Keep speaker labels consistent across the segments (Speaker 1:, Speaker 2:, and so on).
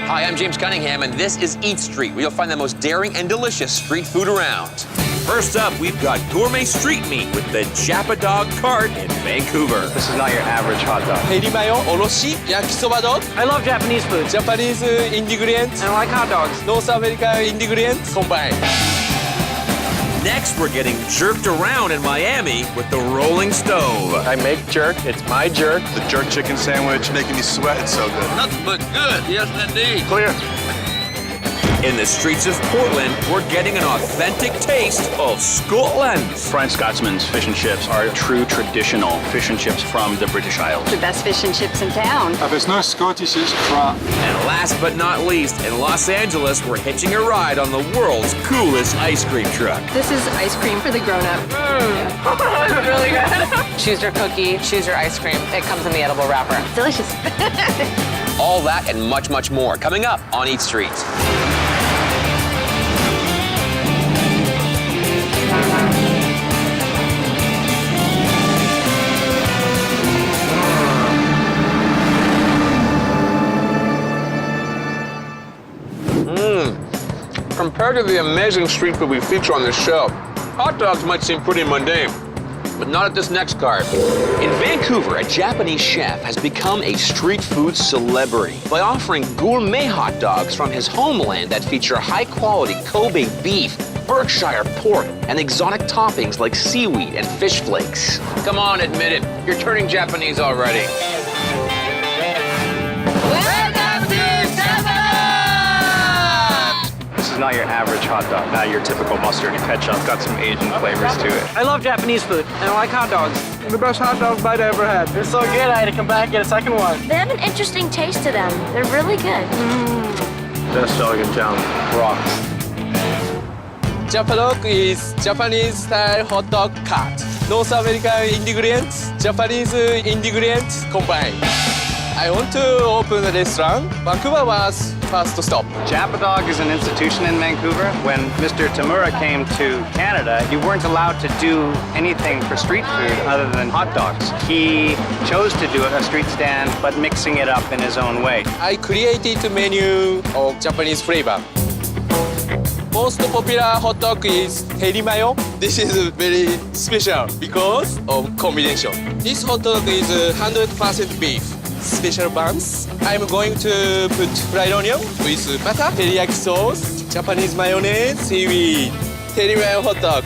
Speaker 1: Hi, I'm James Cunningham, and this is Eat Street, where you'll find the most daring and delicious street food around. First up, we've got gourmet street meat with the Jappa Dog Cart in Vancouver.
Speaker 2: This is not your average hot dog.
Speaker 3: Herimayo, oroshi, yakisoba dog.
Speaker 2: I love Japanese food.
Speaker 3: Japanese ingredients.
Speaker 2: I like hot dogs.
Speaker 3: North American ingredients combined.
Speaker 1: Next, we're getting jerked around in Miami with the Rolling Stove.
Speaker 3: I make jerk. It's my jerk.
Speaker 4: The jerk chicken sandwich making me sweat. It's so good.
Speaker 1: Nothing but good, yes indeed.
Speaker 4: Clear.
Speaker 1: In the streets of Portland, we're getting an authentic taste of Scotland.
Speaker 5: French Scotsman's fish and chips are true traditional fish and chips from the British Isles.
Speaker 6: The best fish and chips in town.
Speaker 4: If it's not Scottish, it's crap.
Speaker 1: And last but not least, in Los Angeles, we're hitching a ride on the world's coolest ice cream truck.
Speaker 6: This is ice cream for the grown-up.
Speaker 7: Really good. Choose your cookie, choose your ice cream. It comes in the edible wrapper.
Speaker 6: Delicious.
Speaker 1: All that and much, much more coming up on Eat Street. Compared to the amazing street food we feature on this show, hot dogs might seem pretty mundane, but not at this next card. In Vancouver, a Japanese chef has become a street food celebrity by offering gourmet hot dogs from his homeland that feature high-quality Kobe beef, Berkshire pork, and exotic toppings like seaweed and fish flakes. Come on, admit it. You're turning Japanese already.
Speaker 2: This is not your average hot dog. Not your typical mustard and ketchup. Got some Asian flavors to it. I love Japanese food, and I like hot dogs.
Speaker 3: The best hot dog bite I ever had.
Speaker 2: They're so good, I had to come back and get a second one.
Speaker 8: They have an interesting taste to them. They're really good.
Speaker 2: Best dog in town. Rocks.
Speaker 3: Jappa dog is Japanese style hot dog cut. North American ingredients, Japanese ingredients combined. I want to open a restaurant. Vancouver was first stop.
Speaker 2: Jappa Dog is an institution in Vancouver. When Mr. Tamura came to Canada, you weren't allowed to do anything for street food other than hot dogs. He chose to do a street stand, but mixing it up in his own way.
Speaker 3: I created a menu of Japanese flavor. Most popular hot dog is herimayo. This is very special because of combination. This hot dog is 100% beef. Special buns. I'm going to put fried onion with butter, teriyaki sauce, Japanese mayonnaise, seaweed, herimayo hot dog.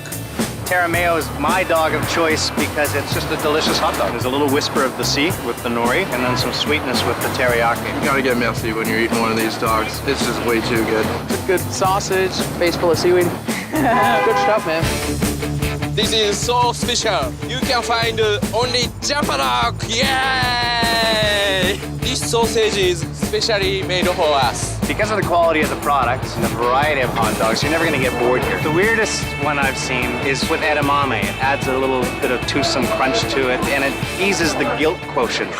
Speaker 2: Teramayo is my dog of choice because it's just a delicious hot dog. There's a little whisper of the sea with the nori and then some sweetness with the teriyaki.
Speaker 4: You gotta get messy when you're eating one of these dogs. It's just way too good.
Speaker 7: It's a good sausage, face full of seaweed. Good stuff, man.
Speaker 3: This is so special. You can find only Jappa dog. Yay! This sausage is specially made for us.
Speaker 2: Because of the quality of the product and the variety of hot dogs, you're never gonna get bored here. The weirdest one I've seen is with edamame. It adds a little bit of toothsome crunch to it, and it eases the guilt quotient.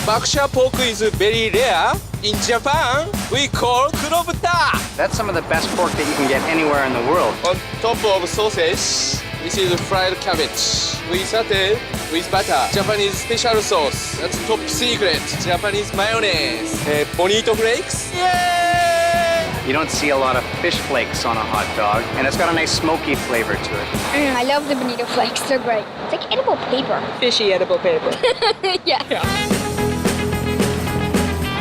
Speaker 3: Berkshire pork is very rare. In Japan, we call kurobuta.
Speaker 2: That's some of the best pork that you can get anywhere in the world.
Speaker 3: On top of sausage, this is fried cabbage. We saute with butter. Japanese special sauce. That's top secret. Japanese mayonnaise. Bonito flakes. Yay!
Speaker 2: You don't see a lot of fish flakes on a hot dog, and it's got a nice smoky flavor to it.
Speaker 8: I love the bonito flakes. They're great. It's like edible paper.
Speaker 7: Fishy edible paper.
Speaker 8: Yeah.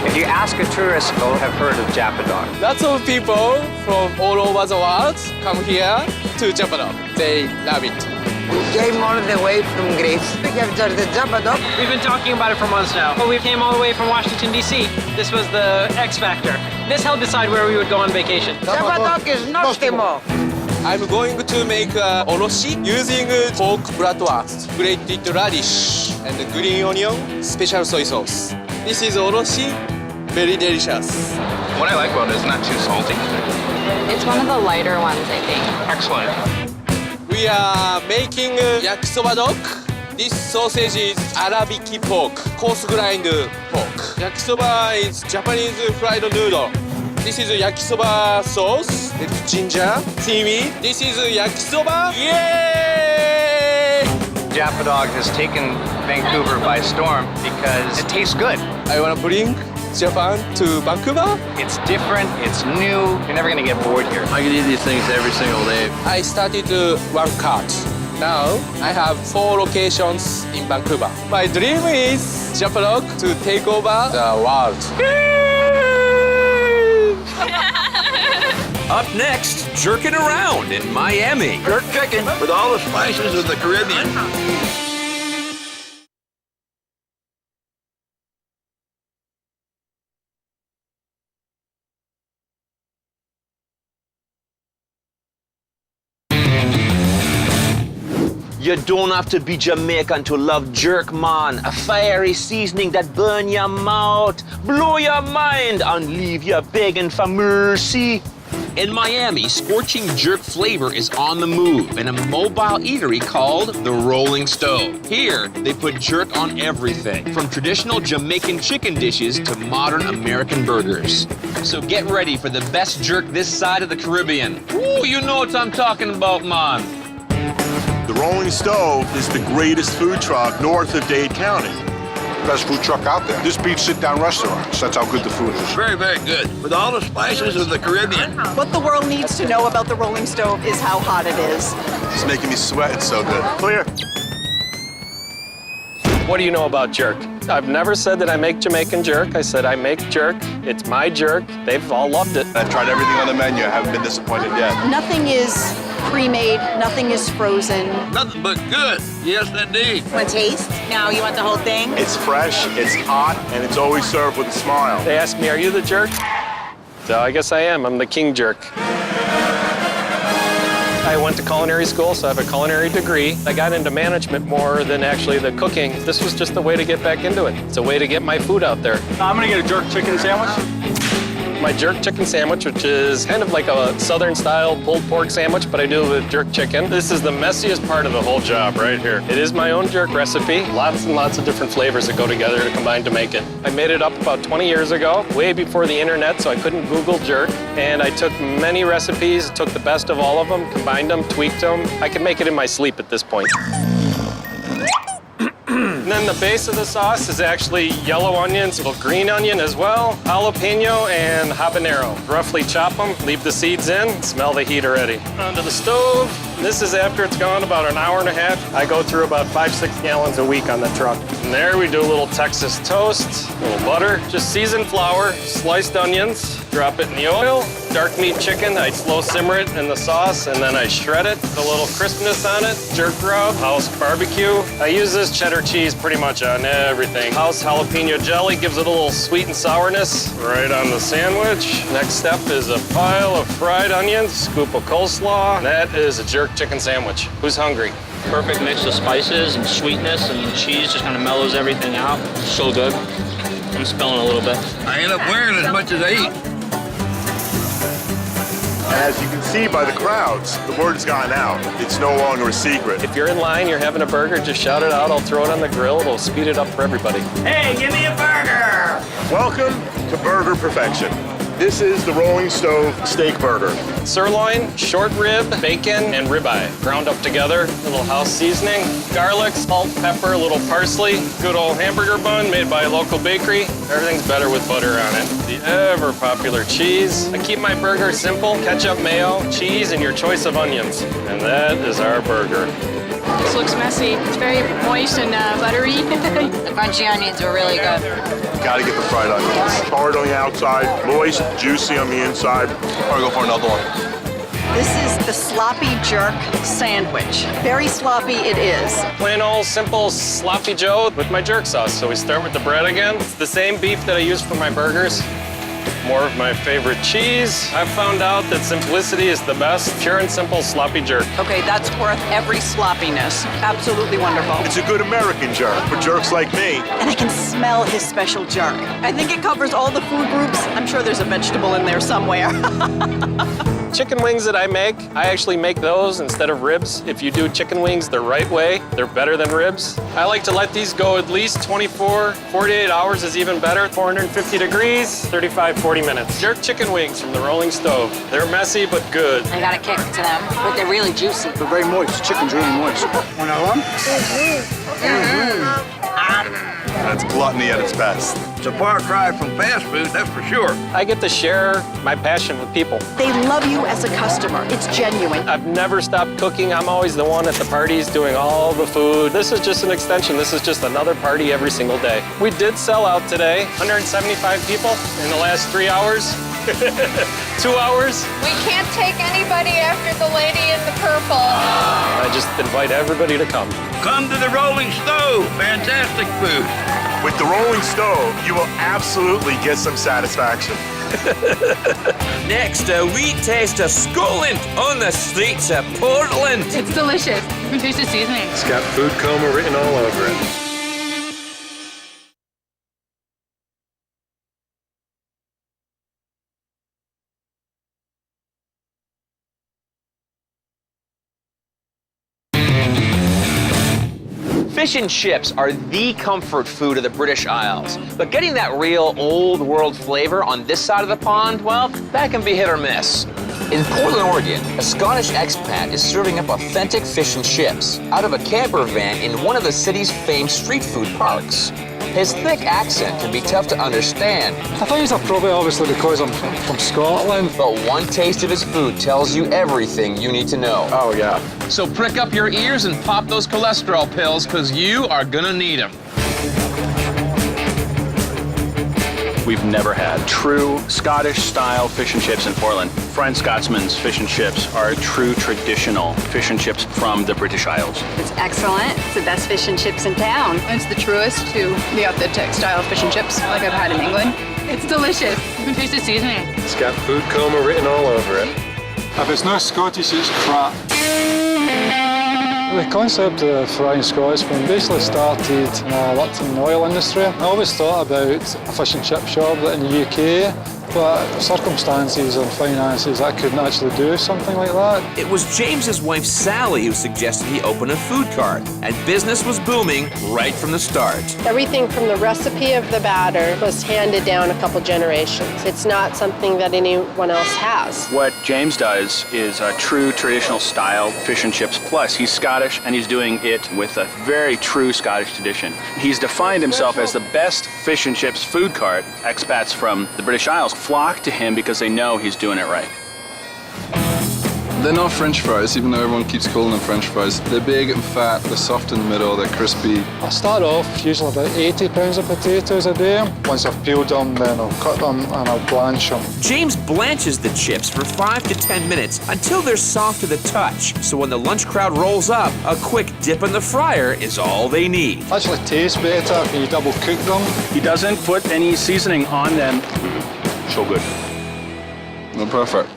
Speaker 2: If you ask a tourist, they'll have heard of Jappa Dog.
Speaker 3: Lots of people from all over the world come here to Jappa dog. They love it.
Speaker 9: We came all the way from Greece after the Jappa dog.
Speaker 7: We've been talking about it for months now. But we came all the way from Washington, D.C. This was the X Factor. This helped decide where we would go on vacation.
Speaker 9: Jappa dog is nostimo.
Speaker 3: I'm going to make oroshi using pork bratwurst, grated radish, and green onion, special soy sauce. This is oroshi, very delicious.
Speaker 5: What I like about it is not too salty.
Speaker 6: It's one of the lighter ones, I think.
Speaker 5: Excellent.
Speaker 3: We are making yakisoba dog. This sausage is Arabiki pork, coarse grind pork. Yakisoba is Japanese fried noodle. This is yakisoba sauce. It's ginger, seaweed. This is yakisoba. Yay!
Speaker 2: Jappa Dog has taken Vancouver by storm because it tastes good.
Speaker 3: I want to bring Japan to Vancouver.
Speaker 2: It's different, it's new, you're never gonna get bored here.
Speaker 4: I could eat these things every single day.
Speaker 3: I started one cart. Now I have 4 locations in Vancouver. My dream is Japanoc to take over the world.
Speaker 1: Up next, jerking around in Miami.
Speaker 4: Jerk chicken with all the spices of the Caribbean.
Speaker 1: You don't have to be Jamaican to love jerk, man. A fiery seasoning that burn your mouth, blow your mind, and leave you begging for mercy. In Miami, scorching jerk flavor is on the move in a mobile eatery called the Rolling Stove. Here, they put jerk on everything, from traditional Jamaican chicken dishes to modern American burgers. So get ready for the best jerk this side of the Caribbean. Ooh, you know what I'm talking about, man.
Speaker 10: The Rolling Stove is the greatest food truck north of Dade County.
Speaker 11: Best food truck out there. This beats sit-down restaurants. That's how good the food is.
Speaker 4: Very, very good. With all the spices of the Caribbean.
Speaker 12: What the world needs to know about the Rolling Stove is how hot it is.
Speaker 10: It's making me sweat. It's so good. Clear.
Speaker 13: What do you know about jerk? I've never said that I make Jamaican jerk. I said I make jerk. It's my jerk. They've all loved it.
Speaker 10: I've tried everything on the menu. I haven't been disappointed yet.
Speaker 12: Nothing is pre-made, nothing is frozen.
Speaker 4: Nothing but good. Yes, indeed.
Speaker 9: Want taste? Now you want the whole thing?
Speaker 10: It's fresh, it's hot, and it's always served with a smile.
Speaker 13: They asked me, are you the jerk? So I guess I am. I'm the king jerk. I went to culinary school, so I have a culinary degree. I got into management more than actually the cooking. This was just a way to get back into it. It's a way to get my food out there.
Speaker 2: I'm gonna get a jerk chicken sandwich.
Speaker 13: My jerk chicken sandwich, which is kind of like a southern style pulled pork sandwich, but I do it with jerk chicken. This is the messiest part of the whole job right here. It is my own jerk recipe. Lots and lots of different flavors that go together to combine to make it. I made it up about 20 years ago, way before the internet, so I couldn't Google jerk. And I took many recipes, took the best of all of them, combined them, tweaked them. I can make it in my sleep at this point. And then the base of the sauce is actually yellow onions, a little green onion as well, jalapeno and habanero. Roughly chop them, leave the seeds in, smell the heat already. Onto the stove. This is after it's gone about an hour and a half. I go through about 5-6 gallons a week on the truck. And there we do a little Texas toast, a little butter, just seasoned flour, sliced onions, drop it in the oil. Dark meat chicken, I slow simmer it in the sauce and then I shred it. A little crispness on it. Jerk rub, house barbecue. I use this cheddar cheese pretty much on everything. House jalapeno jelly gives it a little sweet and sourness right on the sandwich. Next step is a pile of fried onions, scoop of coleslaw. That is a jerk chicken sandwich. Who's hungry?
Speaker 7: Perfect mix of spices and sweetness, and the cheese just kind of mellows everything out. So good. I'm spilling a little bit.
Speaker 4: I end up wearing as much as I eat.
Speaker 10: As you can see by the crowds, the word's gotten out. It's no longer a secret.
Speaker 13: If you're in line, you're having a burger, just shout it out. I'll throw it on the grill. It'll speed it up for everybody.
Speaker 7: Hey, give me a burger!
Speaker 10: Welcome to Burger Perfection. This is the Rolling Stove Steak Burger.
Speaker 13: Sirloin, short rib, bacon, and ribeye. Ground up together, a little house seasoning, garlic, salt, pepper, a little parsley, good old hamburger bun made by a local bakery. Everything's better with butter on it. The ever popular cheese. I keep my burger simple, ketchup, mayo, cheese, and your choice of onions. And that is our burger.
Speaker 6: This looks messy. It's very moist and buttery.
Speaker 9: The crunchy onions were really good.
Speaker 10: Gotta get the fried onions. Hard on the outside, moist, juicy on the inside. Or go for another one.
Speaker 12: This is the sloppy jerk sandwich. Very sloppy it is.
Speaker 13: Plain old simple sloppy joe with my jerk sauce. So we start with the bread again. It's the same beef that I use for my burgers. More of my favorite cheese. I've found out that simplicity is the best. Pure and simple sloppy jerk.
Speaker 12: Okay, that's worth every sloppiness. Absolutely wonderful.
Speaker 10: It's a good American jerk for jerks like me.
Speaker 12: And I can smell his special jerk. I think it covers all the food groups. I'm sure there's a vegetable in there somewhere.
Speaker 13: Chicken wings that I make, I actually make those instead of ribs. If you do chicken wings the right way, they're better than ribs. I like to let these go at least 24, 48 hours is even better. 450 degrees, 35, 40 minutes. Jerk chicken wings from the Rolling Stove. They're messy, but good.
Speaker 9: I got a kick to them, but they're really juicy.
Speaker 11: They're very moist. Chicken's really moist. Want another one? That's gluttony at its best.
Speaker 14: It's a far cry from fast food, that's for sure.
Speaker 13: I get to share my passion with people.
Speaker 12: They love you as a customer. It's genuine.
Speaker 13: I've never stopped cooking. I'm always the one at the parties doing all the food. This is just an extension. This is just another party every single day. We did sell out today. 175 people in the last 3 hours. 2 hours.
Speaker 6: We can't take anybody after the lady in the purple.
Speaker 13: I just invite everybody to come.
Speaker 14: Come to the Rolling Stove, fantastic food.
Speaker 10: With the Rolling Stove, you will absolutely get some satisfaction.
Speaker 15: Next, we taste a Scotland on the streets of Portland.
Speaker 6: It's delicious. You can taste the seasoning.
Speaker 13: It's got food coma written all over it.
Speaker 1: Fish and chips are the comfort food of the British Isles. But getting that real old world flavor on this side of the pond, well, that can be hit or miss. In Portland, Oregon, a Scottish expat is serving up authentic fish and chips out of a camper van in one of the city's famed street food parks. His thick accent can be tough to understand.
Speaker 16: I think it's probably obviously because I'm from Scotland.
Speaker 1: But one taste of his food tells you everything you need to know.
Speaker 16: Oh, yeah.
Speaker 1: So prick up your ears and pop those cholesterol pills, because you are gonna need them.
Speaker 5: We've never had true Scottish-style fish and chips in Portland. Friend Scotsman's Fish and Chips are true traditional fish and chips from the British Isles.
Speaker 6: It's excellent. It's the best fish and chips in town. It's the truest to the authentic style of fish and chips like I've had in England. It's delicious. You can taste the seasoning.
Speaker 13: It's got food coma written all over it.
Speaker 16: If it's not Scottish, it's crap. The concept of Frying Scotsman basically started when I worked in the oil industry. I always thought about a fish and chip shop in the UK, but circumstances and finances, I couldn't actually do something like that.
Speaker 15: It was James's wife Sally who suggested he open a food cart, and business was booming right from the start.
Speaker 6: Everything from the recipe of the batter was handed down a couple generations. It's not something that anyone else has.
Speaker 5: What James does is a true traditional style fish and chips, plus he's Scottish and he's doing it with a very true Scottish tradition. He's defined himself as the best fish and chips food cart. Expats from the British Isles flock to him because they know he's doing it right.
Speaker 4: They're not French fries, even though everyone keeps calling them French fries. They're big and fat, they're soft in the middle, they're crispy.
Speaker 16: I start off usually about 80 pounds of potatoes a day. Once I've peeled them, then I'll cut them and I'll blanch them.
Speaker 15: James blanches the chips for 5 to 10 minutes until they're soft to the touch. So when the lunch crowd rolls up, a quick dip in the fryer is all they need.
Speaker 16: Actually tastes better when you double cook them.
Speaker 5: He doesn't put any seasoning on them. So good.
Speaker 4: They're perfect.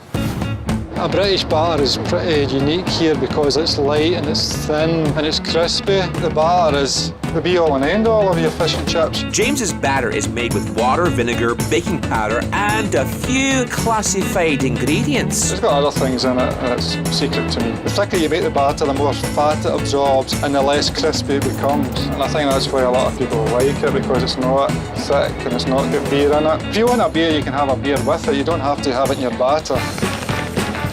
Speaker 16: A British batter is pretty unique here because it's light and it's thin and it's crispy. The batter is the be-all and end-all of your fish and chips.
Speaker 15: James's batter is made with water, vinegar, baking powder, and a few classified ingredients.
Speaker 16: It's got other things in it and it's secret to me. The thicker you make the batter, the more fat it absorbs and the less crispy it becomes. And I think that's why a lot of people like it, because it's not thick and it's not got beer in it. If you want a beer, you can have a beer with it. You don't have to have it in your batter.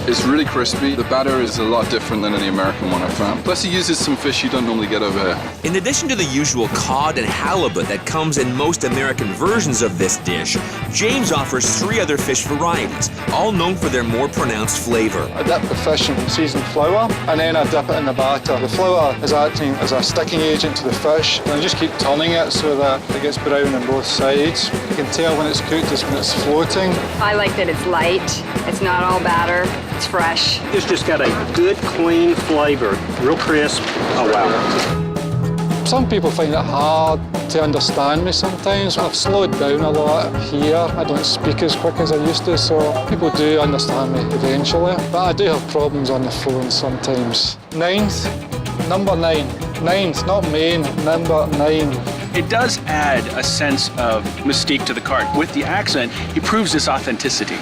Speaker 4: It's really crispy. The batter is a lot different than any American one I've found. Plus, he uses some fish you don't normally get over here.
Speaker 15: In addition to the usual cod and halibut that comes in most American versions of this dish, James offers 3 other fish varieties, all known for their more pronounced flavor.
Speaker 16: I dip the fish in seasoned flour and then I dip it in the batter. The flour is acting as a sticking agent to the fish, and I just keep turning it so that it gets brown on both sides. You can tell when it's cooked is when it's floating.
Speaker 6: I like that it's light. It's not all batter. It's fresh.
Speaker 2: It's just got a good, clean flavor. Real crisp. Oh, wow.
Speaker 16: Some people find it hard to understand me sometimes. I've slowed down a lot here. I don't speak as quick as I used to, so people do understand me eventually. But I do have problems on the phone sometimes. 9th, number 9. 9th, not main, number 9.
Speaker 5: It does add a sense of mystique to the cart. With the accent, he proves his authenticity.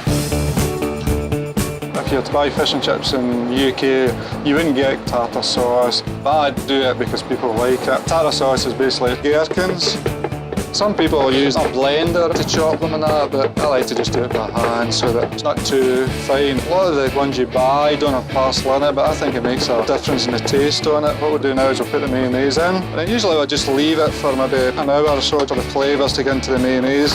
Speaker 16: If you were to buy fish and chips in the UK, you wouldn't get tartar sauce, but I'd do it because people like it. Tartar sauce is basically gherkins, Some people use a blender to chop them and that, but I like to just do it by hand so that it's not too fine. A lot of the ones you buy don't have parsley in it, but I think it makes a difference in the taste on it. What we'll do now is we'll put the mayonnaise in, and then usually we'll just leave it for maybe an hour or so for the flavours to get into the mayonnaise.